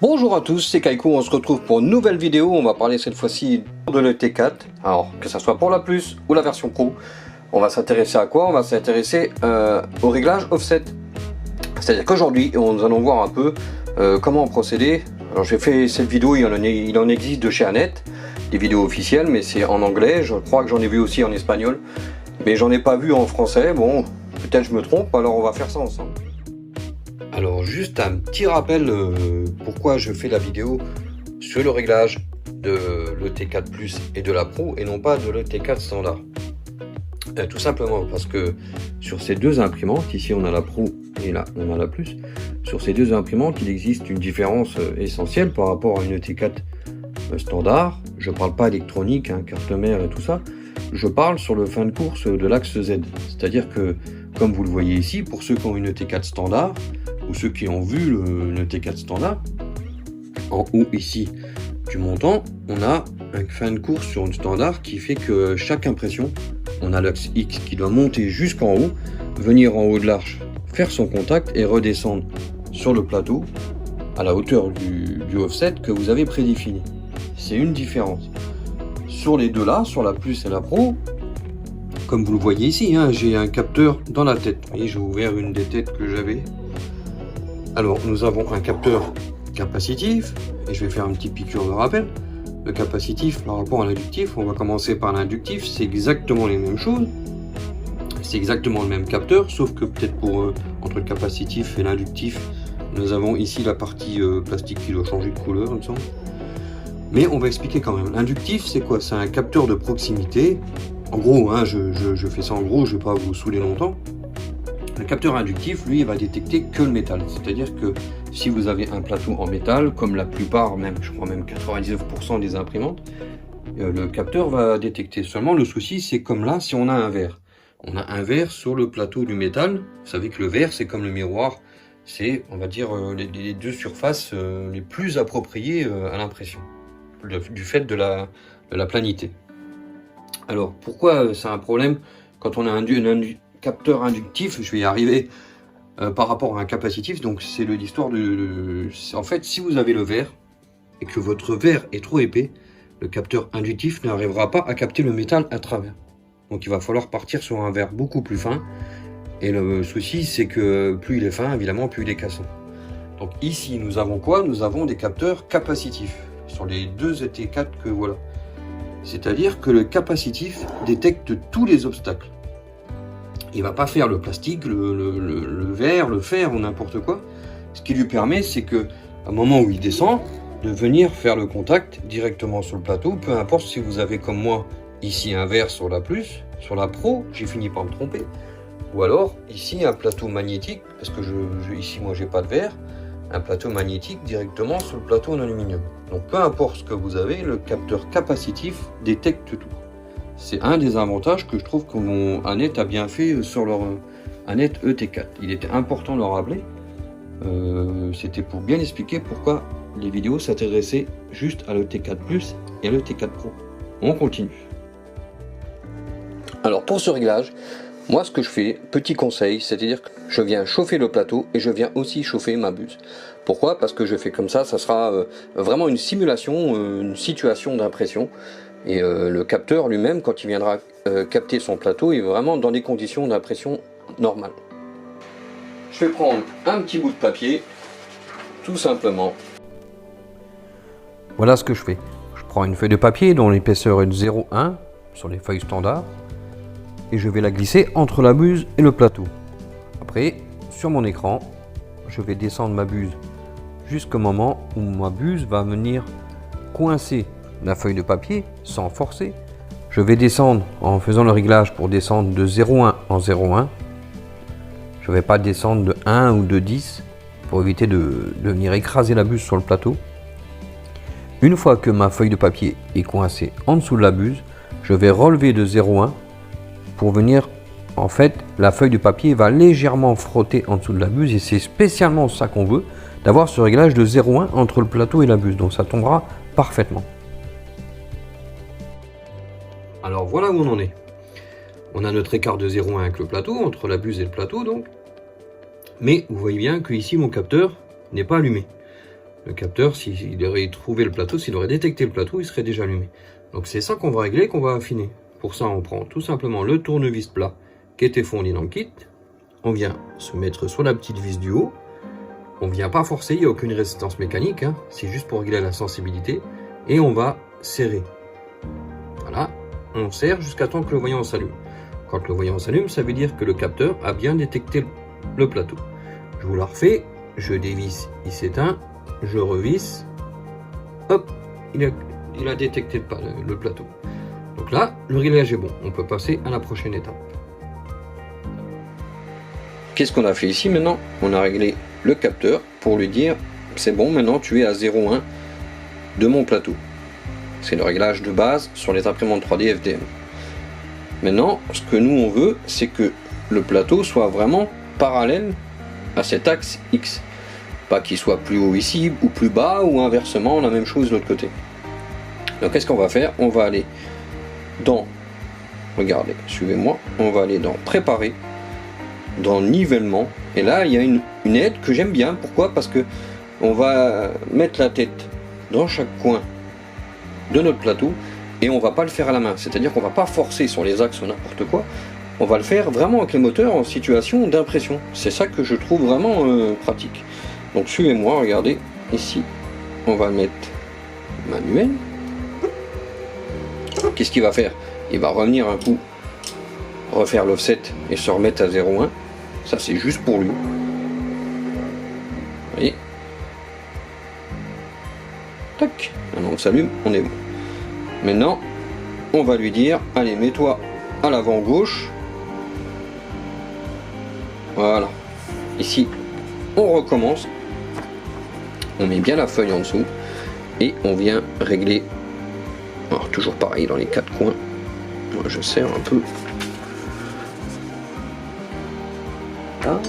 Bonjour à tous, c'est Kaikou, on se retrouve pour une nouvelle vidéo. On va parler cette fois-ci de l'ET4. Alors, que ce soit pour la Plus ou la version Pro, on va s'intéresser à quoi? On va s'intéresser au réglage offset. C'est-à-dire qu'aujourd'hui, nous allons voir un peu comment procéder. Alors, j'ai fait cette vidéo, il en existe de chez Annette, des vidéos officielles, mais c'est en anglais. Je crois que j'en ai vu aussi en espagnol, mais j'en ai pas vu en français. Bon, peut-être je me trompe, alors on va faire ça ensemble. Alors juste un petit rappel pourquoi je fais la vidéo sur le réglage de l'ET4 Plus et de la Pro et non pas de l'ET4 standard. Tout simplement parce que sur ces deux imprimantes, ici on a la Pro et là on a la Plus, sur ces deux imprimantes il existe une différence essentielle par rapport à une ET4 standard. Je parle pas électronique, hein, carte mère et tout ça, je parle sur le fin de course de l'axe Z. C'est-à-dire que comme vous le voyez ici, pour ceux qui ont une ET4 standard, ou ceux qui ont vu le ET4 standard, en haut ici du montant, on a un fin de course sur une standard qui fait que chaque impression, on a l'axe X qui doit monter jusqu'en haut, venir en haut de l'arche, faire son contact et redescendre sur le plateau à la hauteur du offset que vous avez prédéfini. C'est une différence. Sur les deux là, sur la Plus et la Pro, comme vous le voyez ici, hein, j'ai un capteur dans la tête. Vous voyez, j'ai ouvert une des têtes que j'avais. Alors, nous avons un capteur capacitif, et je vais faire un petit piqûre de rappel. Le capacitif par rapport à l'inductif, on va commencer par l'inductif, c'est exactement les mêmes choses. C'est exactement le même capteur, sauf que peut-être pour entre le capacitif et l'inductif, nous avons ici la partie plastique qui doit changer de couleur, il me semble. Mais on va expliquer quand même. L'inductif, c'est quoi? C'est un capteur de proximité. En gros, hein, je fais ça en gros, je ne vais pas vous saouler longtemps. Le capteur inductif, lui, il va détecter que le métal. C'est-à-dire que si vous avez un plateau en métal, comme la plupart, même, je crois même 99% des imprimantes, le capteur va détecter. Seulement, le souci, c'est comme là, si on a un verre. On a un verre sur le plateau du métal. Vous savez que le verre, c'est comme le miroir. C'est, on va dire, les deux surfaces les plus appropriées à l'impression, du fait de la planité. Alors, pourquoi c'est un problème quand on a un capteur inductif, je vais y arriver, par rapport à un capacitif? Donc c'est l'histoire de... En fait, si vous avez le verre, et que votre verre est trop épais, le capteur inductif n'arrivera pas à capter le métal à travers. Donc il va falloir partir sur un verre beaucoup plus fin, et le souci c'est que plus il est fin, évidemment, plus il est cassant. Donc ici, nous avons quoi? Nous avons des capteurs capacitifs, sur les deux ET4 que voilà. C'est-à-dire que le capacitif détecte tous les obstacles. Il ne va pas faire le plastique, le verre, le fer ou n'importe quoi. Ce qui lui permet, c'est que à un moment où il descend, de venir faire le contact directement sur le plateau. Peu importe si vous avez comme moi ici un verre sur la Plus, sur la Pro, j'ai fini par me tromper. Ou alors ici un plateau magnétique, parce que ici moi j'ai pas de verre, un plateau magnétique directement sur le plateau en aluminium. Donc peu importe ce que vous avez, le capteur capacitif détecte tout. C'est un des avantages que je trouve que Annette a bien fait sur leur Annette ET4. Il était important de le rappeler. C'était pour bien expliquer pourquoi les vidéos s'intéressaient juste à l'ET4 Plus et à l'ET4 Pro. On continue. Alors pour ce réglage, moi ce que je fais, petit conseil, c'est-à-dire que je viens chauffer le plateau et je viens aussi chauffer ma buse. Pourquoi? Parce que je fais comme ça sera vraiment une simulation, une situation d'impression. Et le capteur lui-même, quand il viendra capter son plateau, il est vraiment dans des conditions d'impression normales. Je vais prendre un petit bout de papier, tout simplement. Voilà ce que je fais. Je prends une feuille de papier dont l'épaisseur est de 0,1 sur les feuilles standards. Et je vais la glisser entre la buse et le plateau. Après, sur mon écran, je vais descendre ma buse jusqu'au moment où ma buse va venir coincer la feuille de papier sans forcer. Je vais descendre en faisant le réglage pour descendre de 0,1 en 0,1. Je ne vais pas descendre de 1 ou de 10 pour éviter de venir écraser la buse sur le plateau. Une fois que ma feuille de papier est coincée en dessous de la buse, je vais relever de 0,1 pour venir, en fait, la feuille de papier va légèrement frotter en dessous de la buse et c'est spécialement ça qu'on veut, d'avoir ce réglage de 0,1 entre le plateau et la buse. Donc ça tombera parfaitement. Alors voilà où on en est. On a notre écart de 0,1 avec le plateau, entre la buse et le plateau donc. Mais vous voyez bien que ici mon capteur n'est pas allumé. Le capteur, s'il aurait trouvé le plateau, s'il aurait détecté le plateau, il serait déjà allumé. Donc c'est ça qu'on va régler, qu'on va affiner. Pour ça, on prend tout simplement le tournevis plat qui était fourni dans le kit. On vient se mettre sur la petite vis du haut. On vient pas forcer, il n'y a aucune résistance mécanique, hein. C'est juste pour régler la sensibilité. Et on va serrer. Voilà, on serre jusqu'à temps que le voyant s'allume. Quand le voyant s'allume, ça veut dire que le capteur a bien détecté le plateau. Je vous la refais, je dévisse, il s'éteint, je revisse, hop, il a détecté le plateau. Donc là, le réglage est bon, on peut passer à la prochaine étape. Qu'est-ce qu'on a fait ici maintenant? On a réglé le capteur pour lui dire, c'est bon, maintenant tu es à 0,1 de mon plateau. C'est le réglage de base sur les imprimantes 3D FDM. Maintenant, ce que nous on veut, c'est que le plateau soit vraiment parallèle à cet axe X. Pas qu'il soit plus haut ici, ou plus bas, ou inversement, la même chose de l'autre côté. Donc qu'est-ce qu'on va faire? On va aller dans, regardez, suivez-moi, on va aller dans préparer, dans nivellement, et là il y a une aide que j'aime bien. Pourquoi? Parce que on va mettre la tête dans chaque coin de notre plateau, et on va pas le faire à la main, c'est-à-dire qu'on va pas forcer sur les axes ou n'importe quoi, on va le faire vraiment avec le moteur en situation d'impression. C'est ça que je trouve vraiment pratique. Donc suivez-moi, regardez, ici, on va mettre manuel. Qu'est-ce qu'il va faire? Il va revenir un coup, refaire l'offset et se remettre à 0,1. Ça c'est juste pour lui. Vous voyez? Tac, maintenant on s'allume, on est bon. Maintenant, on va lui dire, allez, mets-toi à l'avant gauche. Voilà. Ici, on recommence. On met bien la feuille en dessous. Et on vient régler. Alors, toujours pareil dans les quatre coins. Moi, je serre un peu. Ah.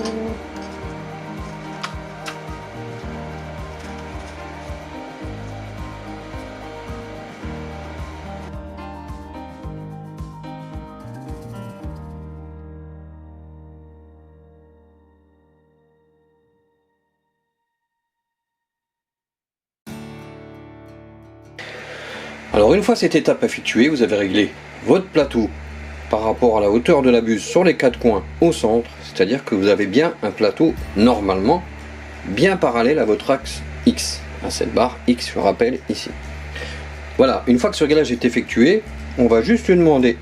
Alors une fois cette étape effectuée, vous avez réglé votre plateau par rapport à la hauteur de la buse sur les quatre coins au centre, c'est-à-dire que vous avez bien un plateau normalement bien parallèle à votre axe X, à cette barre X, je rappelle ici. Voilà, une fois que ce réglage est effectué, on va juste lui demander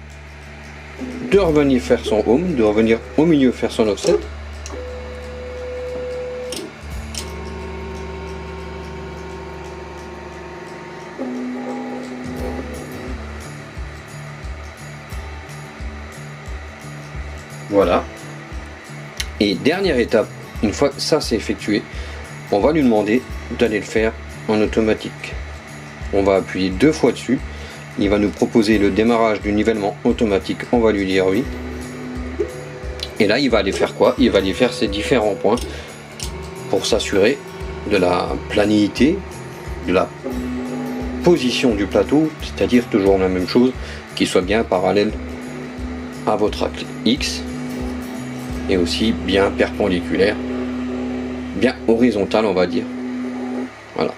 de revenir faire son home, de revenir au milieu faire son offset. Voilà. Et dernière étape, une fois que ça c'est effectué, on va lui demander d'aller le faire en automatique. On va appuyer 2 fois dessus. Il va nous proposer le démarrage du nivellement automatique. On va lui dire oui. Et là, il va aller faire quoi? Il va aller faire ces différents points pour s'assurer de la planéité, de la position du plateau, c'est-à-dire toujours la même chose, qu'il soit bien parallèle à votre axe X. Et aussi bien perpendiculaire, bien horizontal on va dire. Voilà.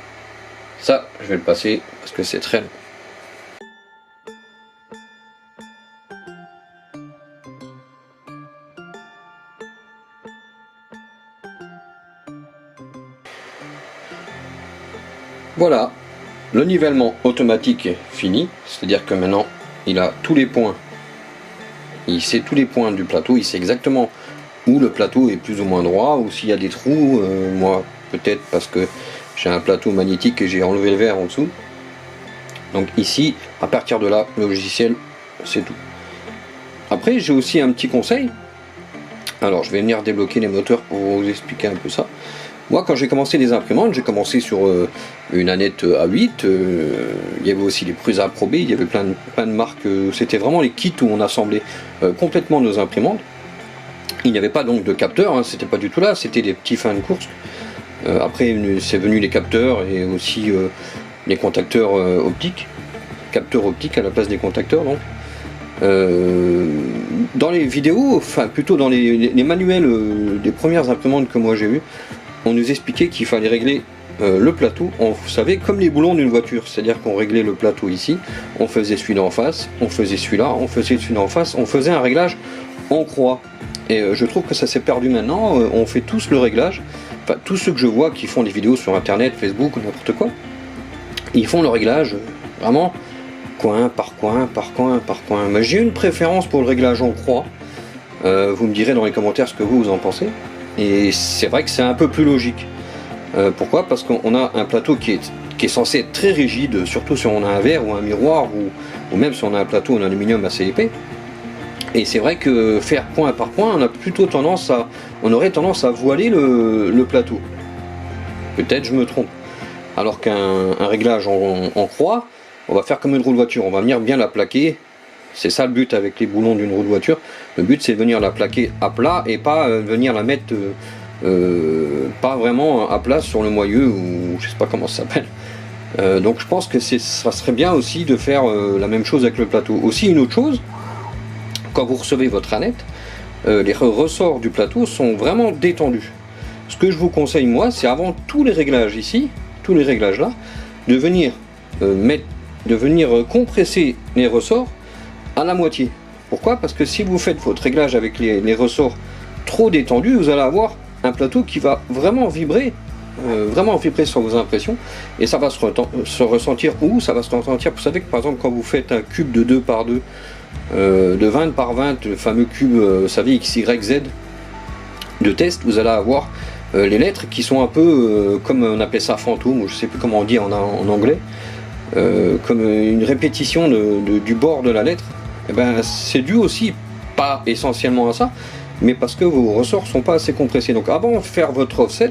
Ça, je vais le passer parce que c'est très long. Voilà, le nivellement automatique est fini, c'est-à-dire que maintenant il a tous les points, il sait tous les points du plateau, il sait exactement où le plateau est plus ou moins droit, ou s'il y a des trous, moi peut-être parce que j'ai un plateau magnétique et j'ai enlevé le verre en dessous. Donc ici, à partir de là, le logiciel, c'est tout. Après, j'ai aussi un petit conseil. Alors, je vais venir débloquer les moteurs pour vous expliquer un peu ça. Moi, quand j'ai commencé les imprimantes, j'ai commencé sur une Annette A8. Il y avait aussi les Prusa Pro B, il y avait plein de marques. C'était vraiment les kits où on assemblait complètement nos imprimantes. Il n'y avait pas donc de capteurs, hein, c'était pas du tout là, c'était des petits fins de course. Après, c'est venu les capteurs et aussi les contacteurs optiques. Capteurs optiques à la place des contacteurs, donc. Dans les vidéos, enfin plutôt dans les manuels des premières imprimantes que moi j'ai vues, on nous expliquait qu'il fallait régler le plateau, vous savez, comme les boulons d'une voiture, c'est-à-dire qu'on réglait le plateau ici, on faisait celui d'en face, on faisait celui-là, on faisait celui d'en face, on faisait un réglage en croix. Et je trouve que ça s'est perdu maintenant, on fait tous le réglage, enfin tous ceux que je vois qui font des vidéos sur internet, Facebook ou n'importe quoi, ils font le réglage vraiment coin par coin, par coin, par coin. Mais j'ai une préférence pour le réglage en croix, vous me direz dans les commentaires ce que vous en pensez, et c'est vrai que c'est un peu plus logique. Pourquoi? Parce qu'on a un plateau qui est censé être très rigide, surtout si on a un verre ou un miroir, ou même si on a un plateau en aluminium assez épais. Et c'est vrai que faire point par point, on aurait tendance à voiler le plateau. Peut-être je me trompe. Alors qu'un réglage en croix, on va faire comme une roue de voiture, on va venir bien la plaquer. C'est ça le but avec les boulons d'une roue de voiture. Le but c'est de venir la plaquer à plat et pas venir la mettre pas vraiment à plat sur le moyeu, ou je sais pas comment ça s'appelle. Donc je pense que ça serait bien aussi de faire la même chose avec le plateau. Aussi une autre chose, quand vous recevez votre aneth, les ressorts du plateau sont vraiment détendus. Ce que je vous conseille moi, c'est avant tous les réglages ici, tous les réglages là, de venir compresser les ressorts à la moitié. Pourquoi? Parce que si vous faites votre réglage avec les ressorts trop détendus, vous allez avoir un plateau qui va vraiment vibrer sur vos impressions, et ça va se ressentir où? Ça va se ressentir, vous savez que par exemple quand vous faites un cube de 2 par 2, de 20 par 20, le fameux cube, vous savez, XYZ de test, vous allez avoir les lettres qui sont un peu comme on appelle ça fantôme, ou je sais plus comment on dit en anglais, comme une répétition du bord de la lettre. Et ben c'est dû aussi, pas essentiellement à ça, mais parce que vos ressorts sont pas assez compressés. Donc avant de faire votre offset,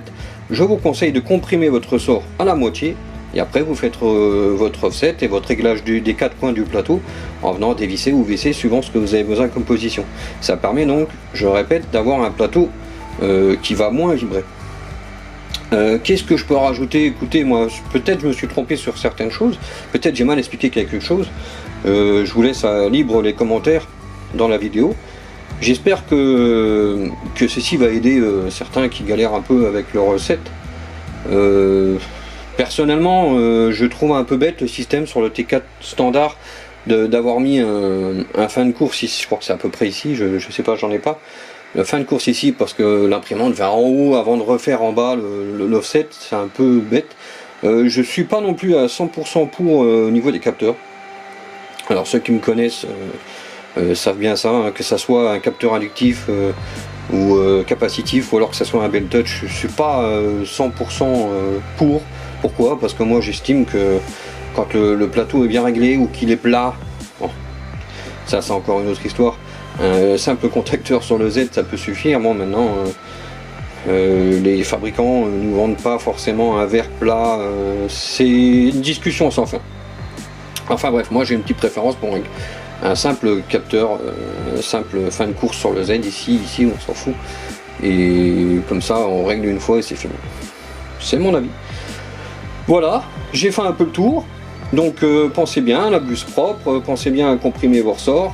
je vous conseille de comprimer votre ressort à la moitié, et après vous faites votre offset et votre réglage des 4 coins du plateau en venant dévisser ou visser suivant ce que vous avez besoin comme position. Ça permet donc, je répète, d'avoir un plateau qui va moins vibrer. Qu'est-ce que je peux rajouter? Écoutez, moi peut-être je me suis trompé sur certaines choses, peut-être j'ai mal expliqué quelque chose. Je vous laisse libre les commentaires dans la vidéo. J'espère que ceci va aider certains qui galèrent un peu avec leur recette. Personnellement, je trouve un peu bête le système sur le T4 standard d'avoir mis un fin de course ici. Je crois que c'est à peu près ici, je sais pas, j'en ai pas. Le fin de course ici parce que l'imprimante va en haut avant de refaire en bas l'offset, c'est un peu bête. Je suis pas non plus à 100% pour au niveau des capteurs. Alors ceux qui me connaissent savent bien ça, hein, que ça soit un capteur inductif ou capacitif, ou alors que ça soit un bel touch, je suis pas 100% pour. Pourquoi? Parce que moi j'estime que quand le plateau est bien réglé ou qu'il est plat, bon, ça c'est encore une autre histoire, un simple contacteur sur le Z ça peut suffire. Bon, maintenant les fabricants ne nous vendent pas forcément un verre plat, c'est une discussion sans fin. Enfin bref, moi j'ai une petite préférence pour un simple capteur, simple fin de course sur le Z, ici on s'en fout, et comme ça on règle une fois et c'est fini. C'est mon avis. Voilà, j'ai fait un peu le tour, donc pensez bien à la buse propre, pensez bien à comprimer vos ressorts,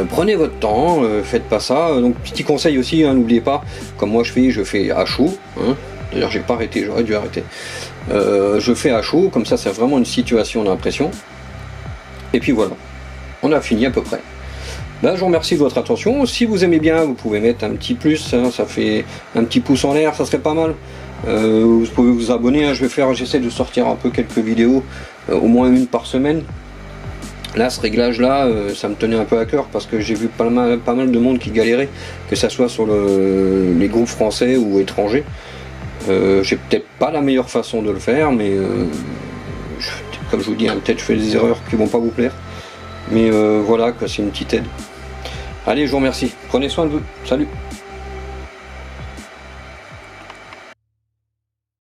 prenez votre temps, faites pas ça. Donc petit conseil aussi, hein, n'oubliez pas, comme moi je fais à chaud, hein. D'ailleurs j'ai pas arrêté, j'aurais dû arrêter. Je fais à chaud, comme ça c'est vraiment une situation d'impression. Et puis voilà, on a fini à peu près. Ben, je vous remercie de votre attention. Si vous aimez bien, vous pouvez mettre un petit plus, hein, ça fait un petit pouce en l'air, ça serait pas mal. Vous pouvez vous abonner, hein, j'essaie de sortir un peu quelques vidéos, au moins une par semaine. Là, ce réglage là, ça me tenait un peu à cœur parce que j'ai vu pas mal de monde qui galérait, que ça soit sur les groupes français ou étrangers. J'ai peut-être pas la meilleure façon de le faire, mais comme je vous dis, hein, peut-être je fais des erreurs qui vont pas vous plaire, mais voilà, c'est une petite aide. Allez, je vous remercie, prenez soin de vous, salut.